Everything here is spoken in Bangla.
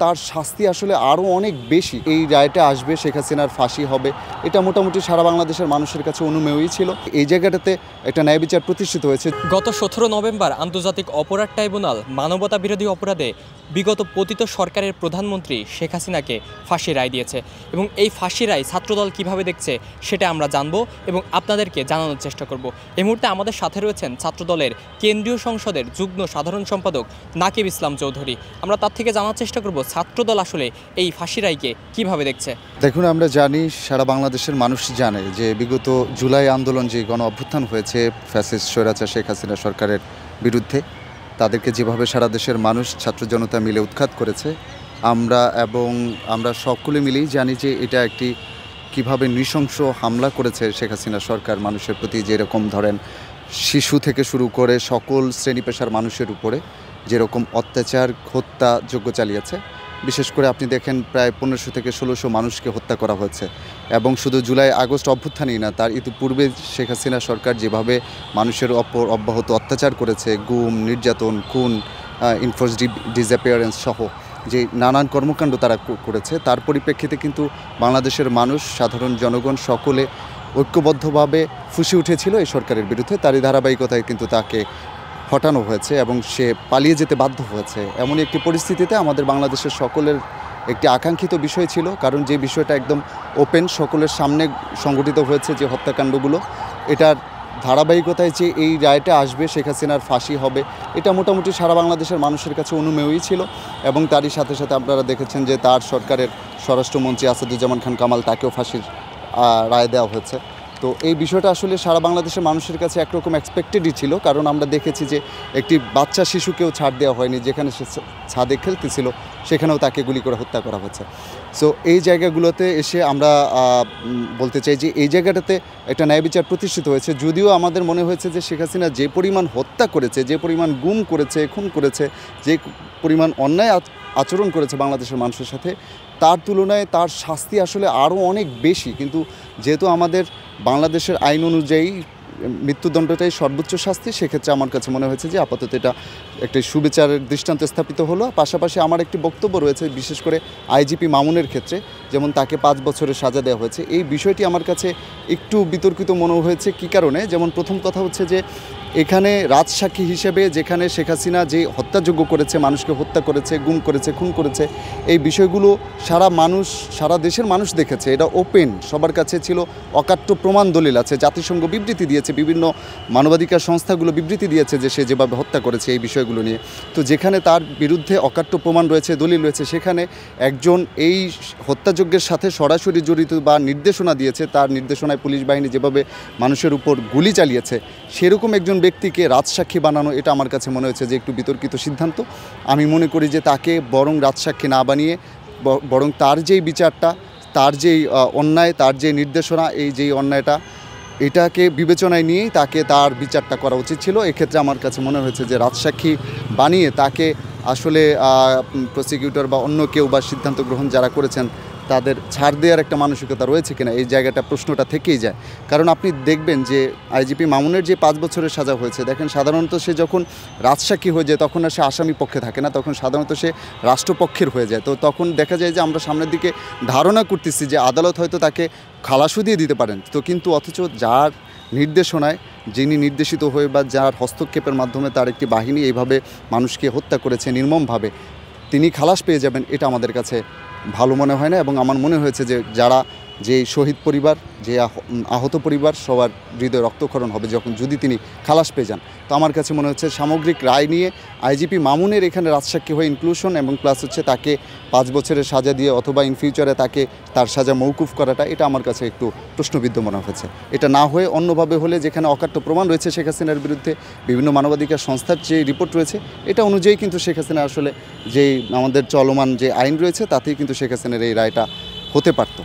তার শাস্তি আসলে আরও অনেক বেশি। এই রায়টা আসবে, শেখ হাসিনার ফাঁসি হবে, এটা মোটামুটি সারা বাংলাদেশের মানুষের কাছে অনুমেয়ই ছিল। এই জায়গাটাতে একটা ন্যায় বিচার প্রতিষ্ঠিত হয়েছে। গত 17 নভেম্বর আন্তর্জাতিক অপরাধ ট্রাইব্যুনাল মানবতা বিরোধী অপরাধে বিগত পতিত সরকারের প্রধানমন্ত্রী শেখ হাসিনাকে ফাঁসি রায় দিয়েছে এবং এই ফাঁসি রায় ছাত্রদল কিভাবে দেখছে সেটা আমরা জানবো এবং আপনাদেরকে জানানোর চেষ্টা করব। এই মুহূর্তে আমাদের সাথে রয়েছেন ছাত্রদলের কেন্দ্রীয় সংসদের যুগ্ম সাধারণ সম্পাদক নাকিব ইসলাম চৌধুরী। আমরা তার থেকে জানার চেষ্টা করব ছাত্রদল আসলে এই ফাঁসি রায়কে কিভাবে দেখছে। দেখুন, আমরা জানি, সারা বাংলাদেশের মানুষ জানে যে বিগত জুলাই আন্দোলন যে গণ অভ্যুত্থান হয়েছে ফ্যাসিস্ট স্বৈরাচার শেখ হাসিনা সরকারের বিরুদ্ধে, তাদেরকে যেভাবে সারা দেশের মানুষ ছাত্র জনতা মিলে উৎখাত করেছে, আমরা সকলে মিলেই জানি যে এটা একটি কিভাবে নৃশংস হামলা করেছে শেখ হাসিনা সরকার মানুষের প্রতি। যেরকম ধরেন শিশু থেকে শুরু করে সকল শ্রেণী পেশার মানুষের উপরে যেরকম অত্যাচার হত্যাযজ্ঞ চালিয়েছে, বিশেষ করে আপনি দেখেন প্রায় 1500 থেকে 1600 মানুষকে হত্যা করা হয়েছে। এবং শুধু জুলাই আগস্ট অভ্যুত্থানই না, তার ইতিপূর্বে শেখ হাসিনা সরকার যেভাবে মানুষের ওপর অব্যাহত অত্যাচার করেছে, গুম, নির্যাতন, খুন, ইনফোর্স ডিসঅ্যাপিয়ারেন্স সহ যে নানান কর্মকাণ্ড তারা করেছে, তার পরিপ্রেক্ষিতে কিন্তু বাংলাদেশের মানুষ, সাধারণ জনগণ সকলে ঐক্যবদ্ধভাবে ফুঁসে উঠেছিল এই সরকারের বিরুদ্ধে। তারই ধারাবাহিকতায় কিন্তু তাকে হটানো হয়েছে এবং সে পালিয়ে যেতে বাধ্য হয়েছে। এমনই একটি পরিস্থিতিতে আমাদের বাংলাদেশের সকলের একটি আকাঙ্ক্ষিত বিষয় ছিল, কারণ যে বিষয়টা একদম ওপেন সকলের সামনে সংগঠিত হয়েছে যে হত্যাকাণ্ডগুলো, এটার ধারাবাহিকতায় যে এই রায়টা আসবে, শেখ হাসিনার ফাঁসি হবে, এটা মোটামুটি সারা বাংলাদেশের মানুষের কাছে অনুমেয়ই ছিল। এবং তারই সাথে সাথে আপনারা দেখেছেন যে তার সরকারের স্বরাষ্ট্রমন্ত্রী আসাদুজ্জামান খান কামাল, তাকেও ফাঁসির রায় দেওয়া হয়েছে। তো এই বিষয়টা আসলে সারা বাংলাদেশের মানুষের কাছে একরকম এক্সপেক্টেডই ছিল, কারণ আমরা দেখেছি যে একটি বাচ্চা শিশুকেও ছাড় দেওয়া হয়নি, যেখানে সে ছাদে খেলতেছিল সেখানেও তাকে গুলি করে হত্যা করা হয়েছে। সো এই জায়গাগুলোতে এসে আমরা বলতে চাই যে এই জায়গাটাতে একটা ন্যায় বিচার প্রতিষ্ঠিত হয়েছে। যদিও আমাদের মনে হয়েছে যে শেখ হাসিনা যে পরিমাণ হত্যা করেছে, যে পরিমাণ গুম করেছে, খুন করেছে, যে পরিমাণ অন্যায় আচরণ করেছে বাংলাদেশের মানুষের সাথে, তার তুলনায় তার শাস্তি আসলে আরও অনেক বেশি। কিন্তু যেহেতু আমাদের বাংলাদেশের আইন অনুযায়ী মৃত্যুদণ্ডটাই সর্বোচ্চ শাস্তি, সেক্ষেত্রে আমার কাছে মনে হয়েছে যে আপাতত এটা একটি সুবিচারের দৃষ্টান্ত স্থাপিত হলো। পাশাপাশি আমার একটি বক্তব্য রয়েছে, বিশেষ করে আইজিপি মামুনের ক্ষেত্রে, যেমন তাকে 5 বছরের সাজা দেওয়া হয়েছে। এই বিষয়টি আমার কাছে একটু বিতর্কিত মনে হয়েছে। কী কারণে? যেমন প্রথম কথা হচ্ছে যে এখানে রাজসাক্ষী হিসেবে যেখানে শেখ হাসিনা যে হত্যাযজ্ঞ করেছে, মানুষকে হত্যা করেছে, গুম করেছে, খুন করেছে, এই বিষয়গুলো সারা দেশের মানুষ দেখেছে, এটা ওপেন, সবার কাছে ছিল, অকাট্য প্রমাণ দলিল আছে, জাতিসংঘ বিবৃতি দিয়েছে, বিভিন্ন মানবাধিকার সংস্থাগুলো বিবৃতি দিয়েছে যে সে যেভাবে হত্যা করেছে এই বিষয়গুলো নিয়ে। তো যেখানে তার বিরুদ্ধে অকাট্য প্রমাণ রয়েছে, দলিল রয়েছে, সেখানে একজন এই হত্যাযজ্ঞের সাথে সরাসরি জড়িত বা নির্দেশনা দিয়েছে, তার নির্দেশনায় পুলিশ বাহিনী যেভাবে মানুষের উপর গুলি চালিয়েছে, সেরকম একজন ব্যক্তিকে রাজসাক্ষী বানানো, এটা আমার কাছে মনে হয়েছে যে একটু বিতর্কিত সিদ্ধান্ত। আমি মনে করি যে তাকে বরং রাজসাক্ষী না বানিয়ে বরং তার যেই বিচারটা, তার যেই অন্যায়, তার যে নির্দেশনা, এই যেই অন্যায়টা, এটাকে বিবেচনায় নিয়েই তাকে তার বিচারটা করা উচিত ছিল। এক্ষেত্রে আমার কাছে মনে হয়েছে যে রাজসাক্ষী বানিয়ে তাকে আসলে প্রসিকিউটর বা অন্য কেউ বা সিদ্ধান্ত গ্রহণ যারা করেছেন তাদের ছাড় দেওয়ার একটা মানসিকতা রয়েছে কিনা, এই জায়গাটা প্রশ্নটা থেকেই যায়। কারণ আপনি দেখবেন যে আইজিপি মামুনের যে 5 বছরের সাজা হয়েছে, দেখেন সাধারণত সে যখন রাজসাক্ষী হয়ে যায় তখন আর সে আসামি পক্ষে থাকে না, তখন সাধারণত সে রাষ্ট্রপক্ষের হয়ে যায়। তো তখন দেখা যায় যে আমরা সামনের দিকে ধারণা করতেছি যে আদালত হয়তো তাকে খালাসও দিয়ে দিতে পারেন। তো কিন্তু অথচ যার নির্দেশনায়, যিনি নির্দেশিত হয়ে বা যার হস্তক্ষেপের মাধ্যমে তার একটি বাহিনী এইভাবে মানুষকে হত্যা করেছে নির্মমভাবে, তিনি খালাস পেয়ে যাবেন, এটা আমাদের কাছে ভালো মনে হয় না। এবং আমার মনে হয়েছে যে যে শহীদ পরিবার, যে আহত পরিবার, সবার হৃদয় রক্তক্ষরণ হবে যদি তিনি খালাস পেয়ে যান। তো আমার কাছে মনে হচ্ছে সামগ্রিক রায় নিয়ে আইজিপি মামুনের এখানে রাজসাক্ষী হয়ে ইনক্লুশন এবং প্লাস হচ্ছে তাকে 5 বছরের সাজা দিয়ে অথবা ইন ফিউচারে তাকে তার সাজা মৌকুফ করাটা, এটা আমার কাছে একটু প্রশ্নবিদ্ধ মনে হয়েছে। এটা না হয়ে অন্যভাবে হলে, যেখানে অকাট্য প্রমাণ রয়েছে শেখ হাসিনার বিরুদ্ধে, বিভিন্ন মানবাধিকার সংস্থার যে রিপোর্ট রয়েছে, এটা অনুযায়ী কিন্তু শেখ হাসিনা আসলে যেই আমাদের চলমান যে আইন রয়েছে তাতেই কিন্তু শেখ হাসিনার এই রায়টা হতে পারত।